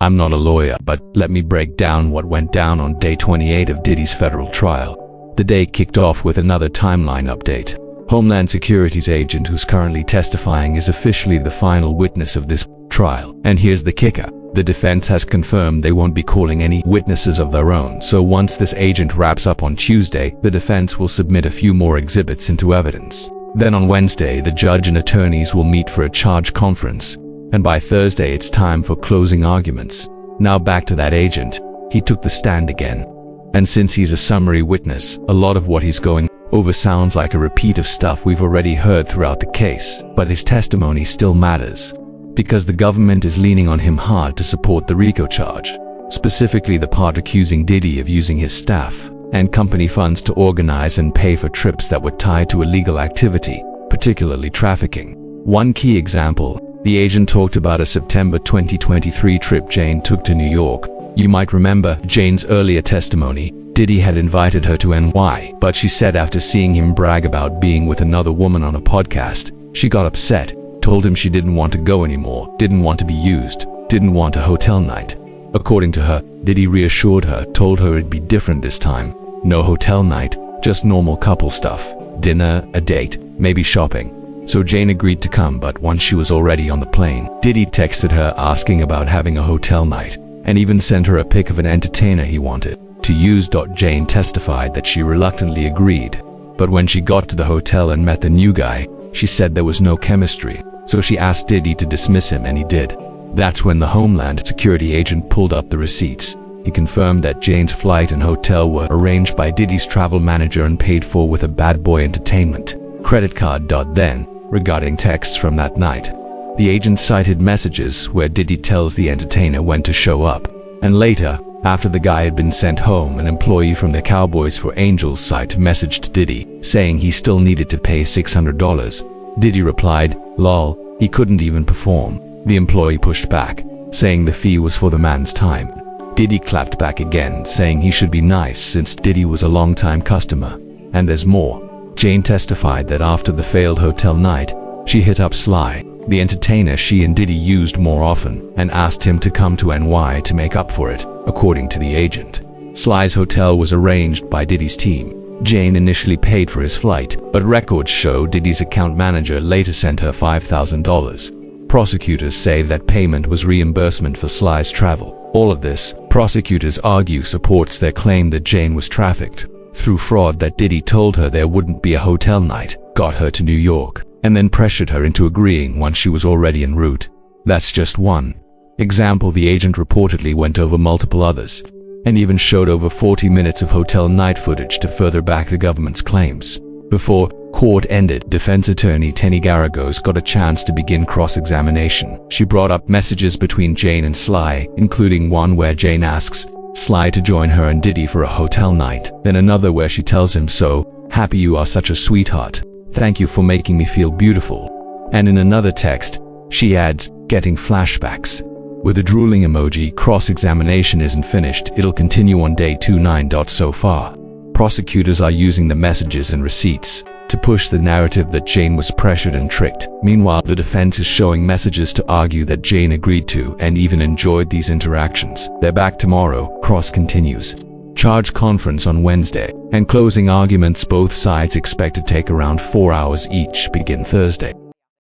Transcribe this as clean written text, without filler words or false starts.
I'm not a lawyer, but let me break down what went down on day 28 of Diddy's federal trial. The day kicked off with another timeline update. Homeland Security's agent who's currently testifying is officially the final witness of this trial. And here's the kicker. The defense has confirmed they won't be calling any witnesses of their own, so once this agent wraps up on Tuesday, the defense will submit a few more exhibits into evidence. Then on Wednesday, the judge and attorneys will meet for a charge conference, and by Thursday it's time for closing arguments. Now back to that agent. He took the stand again. And since he's a summary witness, a lot of what he's going over sounds like a repeat of stuff we've already heard throughout the case, but his testimony still matters, because the government is leaning on him hard to support the RICO charge, specifically the part accusing Diddy of using his staff and company funds to organize and pay for trips that were tied to illegal activity, particularly trafficking. One key example, the agent talked about a September 2023 trip Jane took to New York. You might remember Jane's earlier testimony. Diddy had invited her to NY, but she said after seeing him brag about being with another woman on a podcast, she got upset, told him she didn't want to go anymore, didn't want to be used, didn't want a hotel night. According to her, Diddy reassured her, told her it'd be different this time. No hotel night, just normal couple stuff. Dinner, a date, maybe shopping. So Jane agreed to come, but once she was already on the plane, Diddy texted her asking about having a hotel night, and even sent her a pic of an entertainer he wanted to use. Jane testified that she reluctantly agreed, but when she got to the hotel and met the new guy, she said there was no chemistry, so she asked Diddy to dismiss him, and he did. That's when the Homeland Security agent pulled up the receipts. He confirmed that Jane's flight and hotel were arranged by Diddy's travel manager and paid for with a Bad Boy Entertainment credit card. Then, regarding texts from that night, the agent cited messages where Diddy tells the entertainer when to show up, and later, after the guy had been sent home, an employee from the Cowboys for Angels site messaged Diddy, saying he still needed to pay $600. Diddy replied, "Lol, he couldn't even perform." The employee pushed back, saying the fee was for the man's time. Diddy clapped back again, saying he should be nice since Diddy was a long-time customer. And there's more. Jane testified that after the failed hotel night, she hit up Sly, the entertainer she and Diddy used more often, and asked him to come to NY to make up for it, according to the agent. Sly's hotel was arranged by Diddy's team. Jane initially paid for his flight, but records show Diddy's account manager later sent her $5,000. Prosecutors say that payment was reimbursement for Sly's travel. All of this, prosecutors argue, supports their claim that Jane was trafficked through fraud, that Diddy told her there wouldn't be a hotel night, got her to New York, and then pressured her into agreeing once she was already en route. That's just one example. The agent reportedly went over multiple others, and even showed over 40 minutes of hotel night footage to further back the government's claims. Before court ended, defense attorney Tenny Garagos got a chance to begin cross-examination. She brought up messages between Jane and Sly, including one where Jane asks Sly to join her and Diddy for a hotel night, then another where she tells him, "So happy you are such a sweetheart. Thank you for making me feel beautiful." And in another text, she adds, "Getting flashbacks," with a drooling emoji. Cross-examination isn't finished. It'll continue on day 29. So far, prosecutors are using the messages and receipts to push the narrative that Jane was pressured and tricked. Meanwhile, the defense is showing messages to argue that Jane agreed to and even enjoyed these interactions. They're back tomorrow. Cross continues. Charge conference on Wednesday, and closing arguments, both sides expect to take around 4 hours each, begin Thursday.